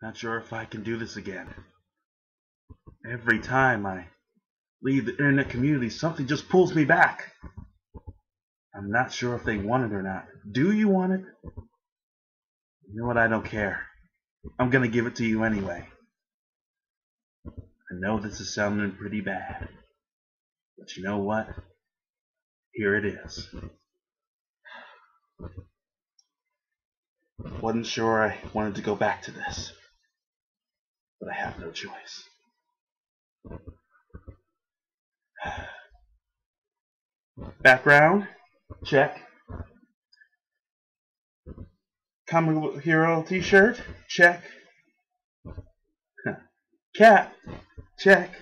Not sure if I can do this again. Every time I leave the internet community, something just pulls me back. I'm not sure if they want it or not. Do you want it? You know what? I don't care. I'm gonna give it to you anyway. I know this is sounding pretty bad, but you know what? Here it is. Wasn't sure I wanted to go back to this, but I have no choice. Background, check. Comic book hero t-shirt, check. Cat, check.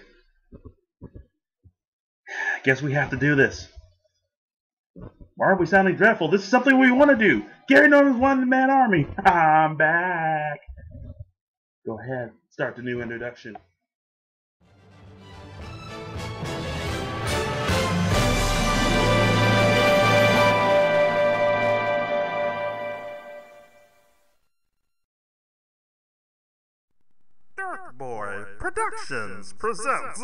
Guess we have to do this. Why are we sounding dreadful? This is something we want to do. Gary Norman's one-man army. I'm back. Go ahead, start the new introduction. Dark Boy Productions presents.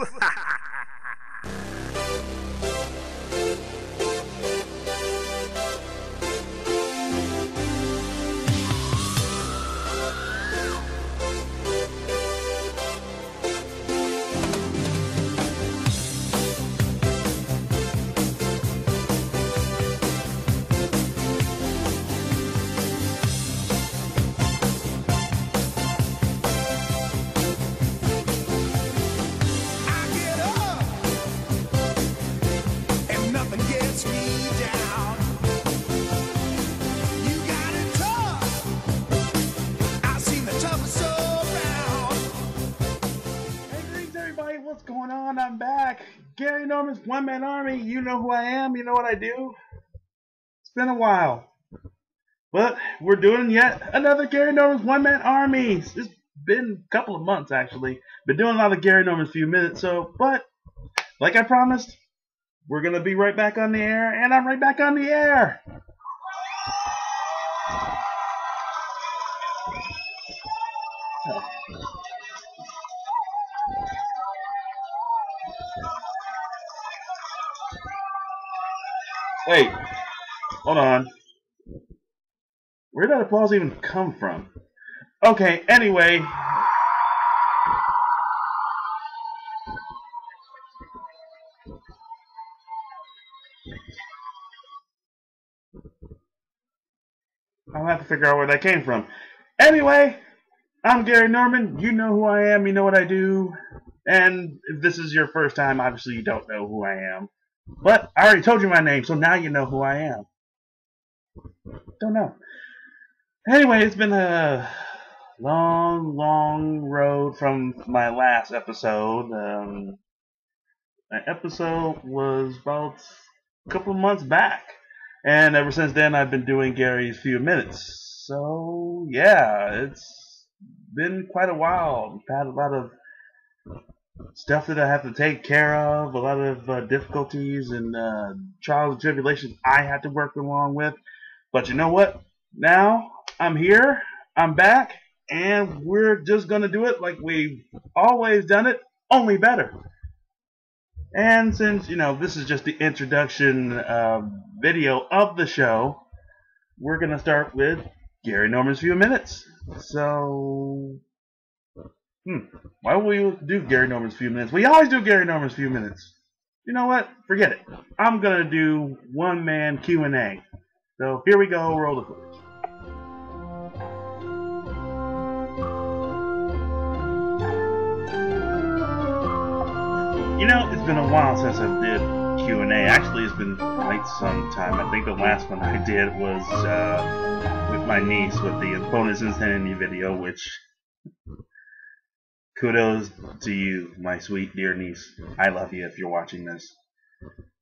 What's going on? I'm back. Gary Norman's one-man army. You know who I am. You know what I do. It's been a while, but we're doing yet another Gary Norman's one-man army. It's been a couple of months actually. Been doing a lot of Gary Norman's few minutes. But like I promised, we're gonna be right back on the air, and I'm right back on the air. Wait, hold on. Where did that applause even come from? Okay, anyway. I'll have to figure out where that came from. Anyway, I'm Gary Norman. You know who I am. You know what I do. And if this is your first time, obviously you don't know who I am. But I already told you my name, so now you know who I am. Don't know. Anyway, it's been a long road from my last episode. My episode was about a couple of months back. And ever since then, I've been doing Gary's Few Minutes. So, yeah, it's been quite a while. I've had a lot of stuff that I have to take care of, a lot of difficulties and trials and tribulations I had to work along with. But you know what? Now I'm here, I'm back, and we're just going to do it like we've always done it, only better. And since, you know, this is just the introduction video of the show, we're going to start with Gary Norman's Few Minutes. So, why will we do Gary Norman's Few Minutes? We always do Gary Norman's Few Minutes. You know what? Forget it. I'm going to do one-man Q&A. So, here we go. Roll the footage. You know, it's been a while since I did Q&A. Actually, it's been quite some time. I think the last one I did was with my niece with the Bonus Insanity video, which, kudos to you, my sweet dear niece. I love you if you're watching this.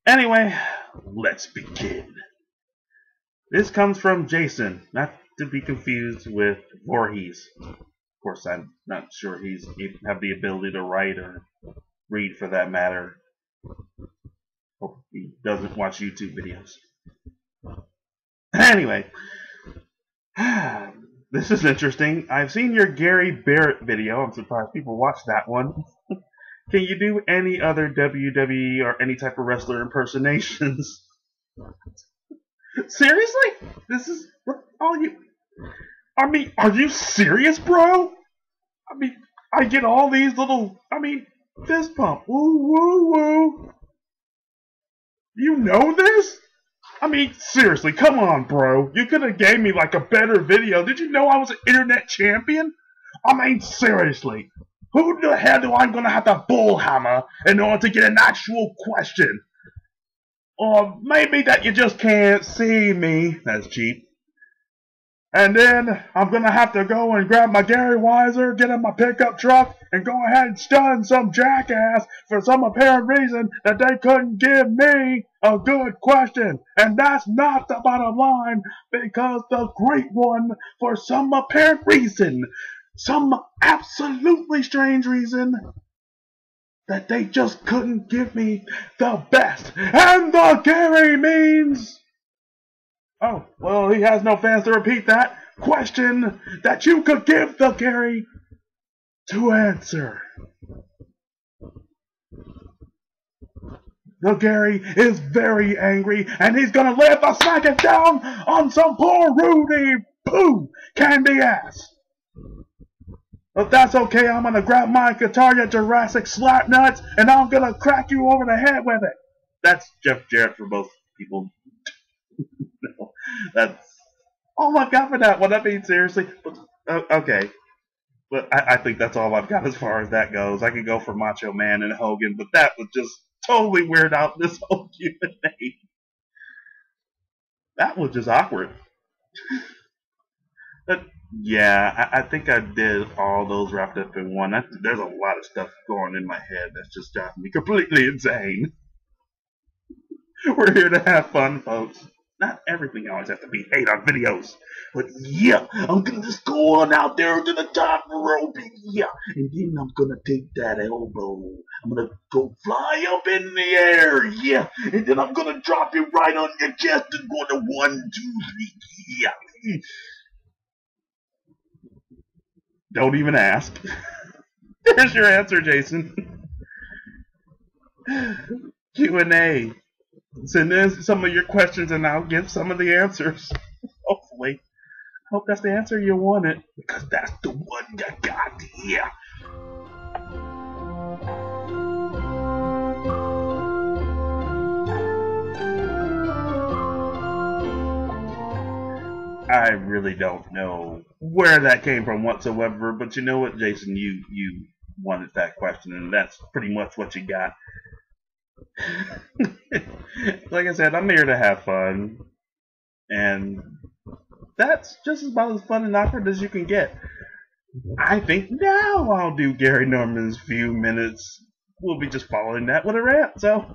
Anyway, let's begin. This comes from Jason, not to be confused with Voorhees. Of course, I'm not sure he's have the ability to write or read for that matter. Hope he doesn't watch YouTube videos. Anyway, This is interesting. I've seen your Gary Barrett video. I'm surprised people watch that one. Can you do any other WWE or any type of wrestler impersonations? Seriously? This is what all you... I mean, are you serious, bro? I mean, I get all these little... fist pump. Woo, woo, woo. You know this? I mean, seriously, come on, bro. You could have gave me, like, a better video. Did you know I was an internet champion? I mean, seriously. Who the hell do I gonna have to bullhammer in order to get an actual question? Or maybe that you just can't see me. That's cheap. And then I'm gonna have to go and grab my Gary Weiser, get in my pickup truck, and go ahead and stun some jackass for some apparent reason that they couldn't give me a good question. And that's not the bottom line, because the great one, for some apparent reason, some absolutely strange reason, that they just couldn't give me the best. And the Gary means... Oh, well, he has no fans to repeat that question that you could give the Gary to answer. The Gary is very angry, and he's gonna lay the smacking down on some poor Rudy Poo candy ass. But that's okay, I'm gonna grab my guitar, Jurassic Slapnuts, and I'm gonna crack you over the head with it. That's Jeff Jarrett for both people. No, that's all I've got for that one. I mean, seriously. Okay. But I think that's all I've got as far as that goes. I could go for Macho Man and Hogan, but that would just totally weird out this whole Q&A. That was just awkward. But yeah, I think I did all those wrapped up in one. There's a lot of stuff going in my head that's just driving me completely insane. We're here to have fun, folks. Not everything always has to be hate on videos. But yeah, I'm gonna just go on out there to the top rope, yeah. And then I'm gonna take that elbow. I'm gonna go fly up in the air, yeah. And then I'm gonna drop it right on your chest and go to 1, 2, 3, yeah. Don't even ask. There's your answer, Jason. Q&A. Send in some of your questions and I'll give some of the answers. Hopefully. I hope that's the answer you wanted, because that's the one you got here. I really don't know where that came from whatsoever, but you know what, Jason, you wanted that question, and that's pretty much what you got. Like I said, I'm here to have fun, and that's just about as fun and awkward as you can get. I think now I'll do Gary Norman's few minutes. We'll be just following that with a rant, so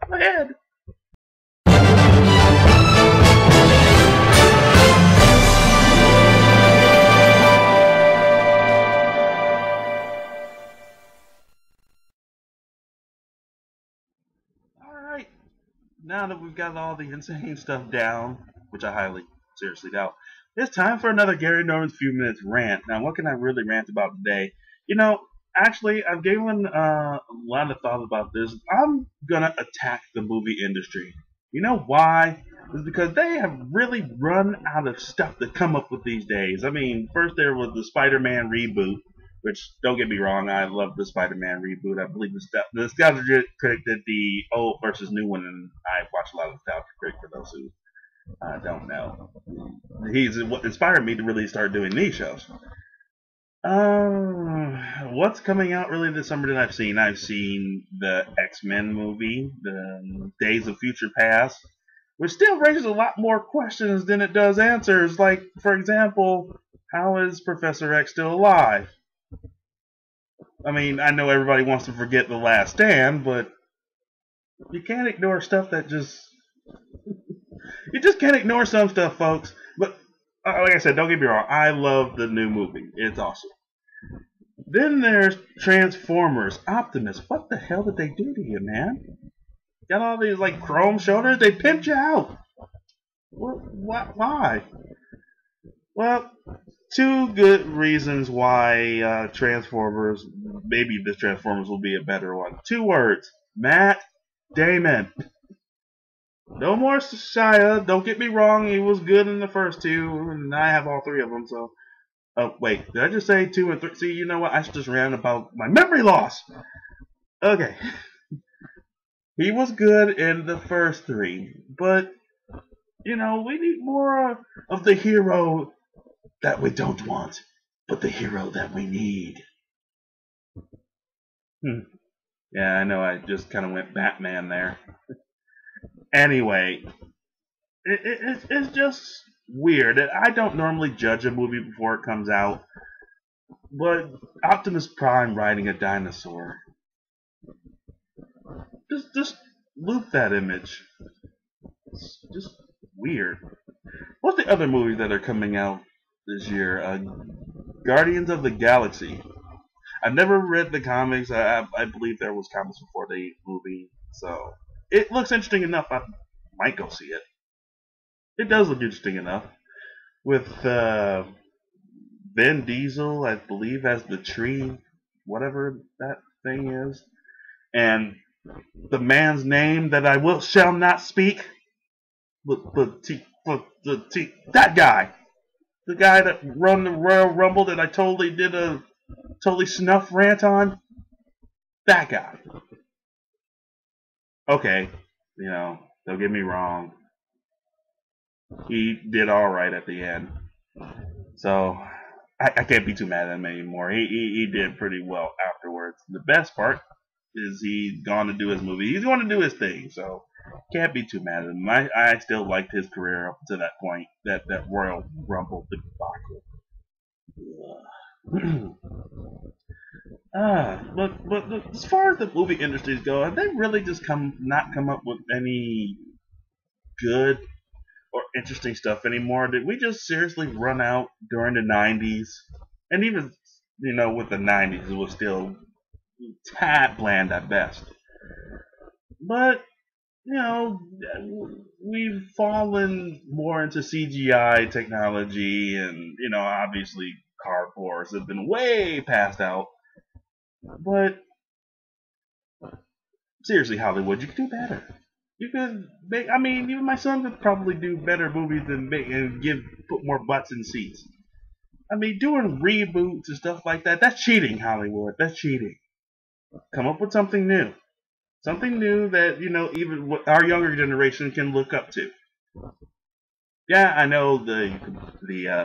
go ahead. Alright, now that we've got all the insane stuff down, which I highly seriously doubt, it's time for another Gary Norman's few minutes rant. Now, what can I really rant about today? You know, actually, I've given a lot of thought about this. I'm gonna attack the movie industry. You know why? It's because they have really run out of stuff to come up with these days. I mean, first there was the Spider-Man reboot, which, don't get me wrong, I love the Spider-Man reboot. I believe the Nostalgia Critic did the old versus new one, and I watched a lot of Nostalgia Critic for those who don't know. He's what inspired me to really start doing these shows. What's coming out really this summer that I've seen? I've seen the X-Men movie, the Days of Future Past, which still raises a lot more questions than it does answers. Like, for example, how is Professor X still alive? I mean, I know everybody wants to forget The Last Stand, but you can't ignore stuff that just... You just can't ignore some stuff, folks. But, like I said, don't get me wrong, I love the new movie. It's awesome. Then there's Transformers, Optimus. What the hell did they do to you, man? Got all these, like, chrome shoulders? They pimped you out. What? Why? Well, two good reasons why Transformers, maybe this Transformers will be a better one. 2 words: Matt Damon. No more Shia. Don't get me wrong, he was good in the first 2, and I have all 3 of them. So, oh wait, did I just say 2 and 3? See, you know what? I should just rant about my memory loss. Okay, he was good in the first 3, but you know, we need more of the hero that we don't want, but the hero that we need. Yeah, I know. I just kind of went Batman there. Anyway, it's just weird. I don't normally judge a movie before it comes out, but Optimus Prime riding a dinosaur, just loop that image. It's just weird. What's the other movies that are coming out this year? Guardians of the Galaxy. I've never read the comics. I believe there was comics before the movie, so it looks interesting enough. I might go see it. It does look interesting enough. With Vin Diesel, I believe, as the tree, whatever that thing is, and the man's name that I shall not speak. That guy, the guy that run the Royal Rumble that I totally snuff rant on. That guy. Okay, you know, don't get me wrong. He did all right at the end, so I can't be too mad at him anymore. He did pretty well afterwards. The best part is he's gone to do his movie. He's going to do his thing, so can't be too mad at him. I still liked his career up to that point. That Royal Rumble debacle. But as far as the movie industries go, have they really just not come up with any good or interesting stuff anymore? Did we just seriously run out during the 90s? And even, you know, with the 90s, it was still tad bland at best. But, you know, we've fallen more into CGI technology, and, you know, obviously Car Wars have been way passed out. But, seriously, Hollywood, you could do better. You could make, I mean, even my son could probably do better movies than make and put more butts in seats. I mean, doing reboots and stuff like that, that's cheating, Hollywood. That's cheating. Come up with something new. Something new that, you know, even our younger generation can look up to. Yeah, I know the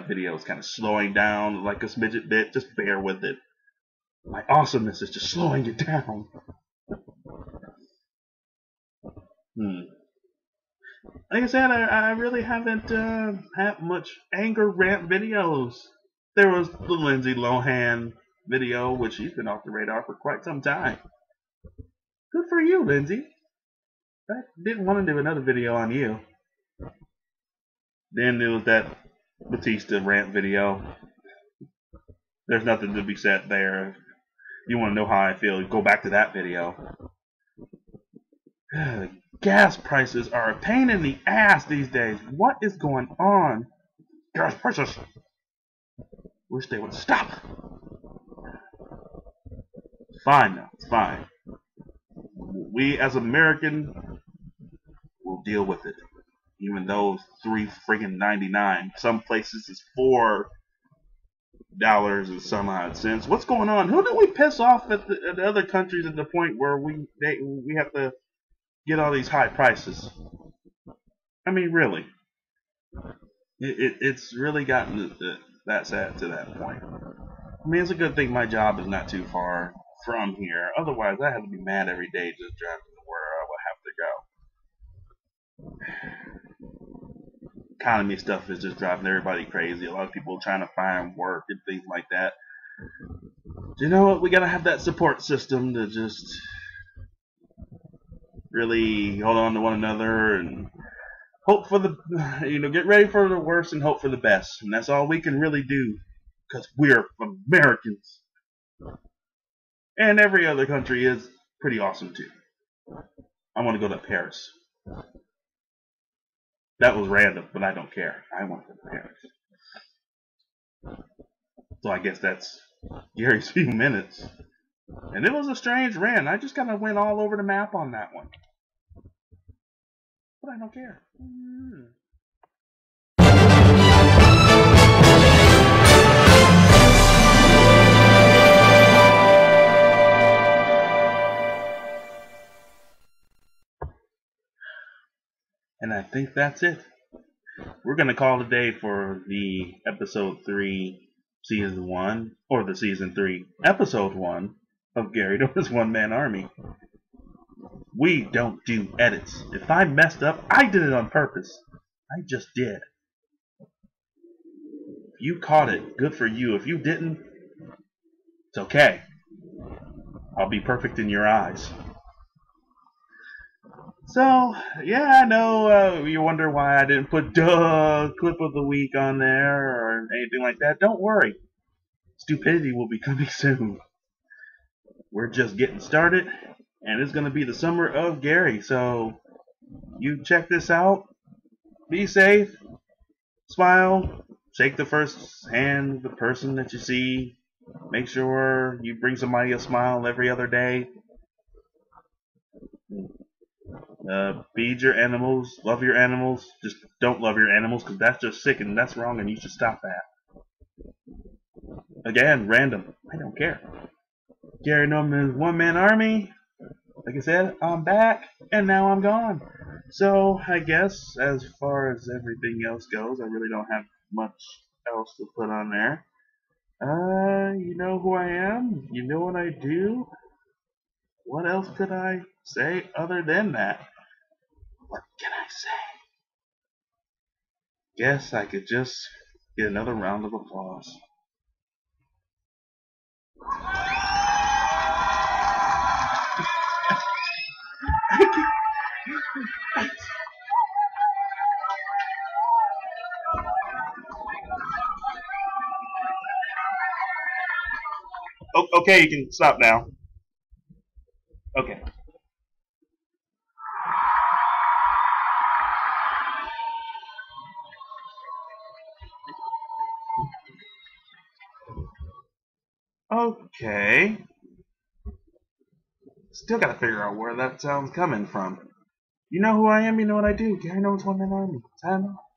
video is kind of slowing down like a smidget bit. Just bear with it. My awesomeness is just slowing it down. Like I said, I really haven't had much anger rant videos. There was the Lindsay Lohan video, which she's been off the radar for quite some time. Good for you, Lindsay. I didn't want to do another video on you. Then there was that Batista rant video. There's nothing to be said there. If you want to know how I feel, go back to that video. Gas prices are a pain in the ass these days. What is going on? Gas prices. Wish they would stop. It's fine now. It's fine. We as Americans will deal with it. Even though it's $3.99. Some places it's $4 and some odd cents. What's going on? Who do we piss off at the other countries at the point where we have to get all these high prices? I mean, really, it's really gotten that sad to that point. I mean, it's a good thing my job is not too far from here. Otherwise, I have to be mad every day just driving to where I would have to go. Economy stuff is just driving everybody crazy. A lot of people trying to find work and things like that. You know what? We gotta have that support system to just really hold on to one another and hope for the, get ready for the worst and hope for the best. And that's all we can really do because we're Americans. And every other country is pretty awesome too. I want to go to Paris. That was random, but I don't care. I want to go to Paris. So I guess that's Gary's few minutes. And it was a strange rant. I just kind of went all over the map on that one. But I don't care. And I think that's it. We're going to call it a day for the episode 3, season 1, or the season 3, episode 1 of Gary Dora's One Man Army. We don't do edits. If I messed up, I did it on purpose. I just did. If you caught it, good for you. If you didn't, it's okay. I'll be perfect in your eyes. So, yeah, I know you wonder why I didn't put clip of the week on there or anything like that. Don't worry. Stupidity will be coming soon. We're just getting started, and it's going to be the summer of Gary. So, you check this out. Be safe. Smile. Shake the first hand of the person that you see. Make sure you bring somebody a smile every other day. Feed your animals. Love your animals. Just don't love your animals because that's just sick and that's wrong and you should stop that. Again, random. I don't care. Gary Norman's One Man Army. Like I said, I'm back and now I'm gone. So I guess as far as everything else goes, I really don't have much else to put on there. You know who I am. You know what I do. What else could I say other than that? What can I say? Guess I could just get another round of applause. Okay, you can stop now. Okay. Okay. Still gotta figure out where that sound's coming from. You know who I am, you know what I do. Gary knows One Man Army. Sign off.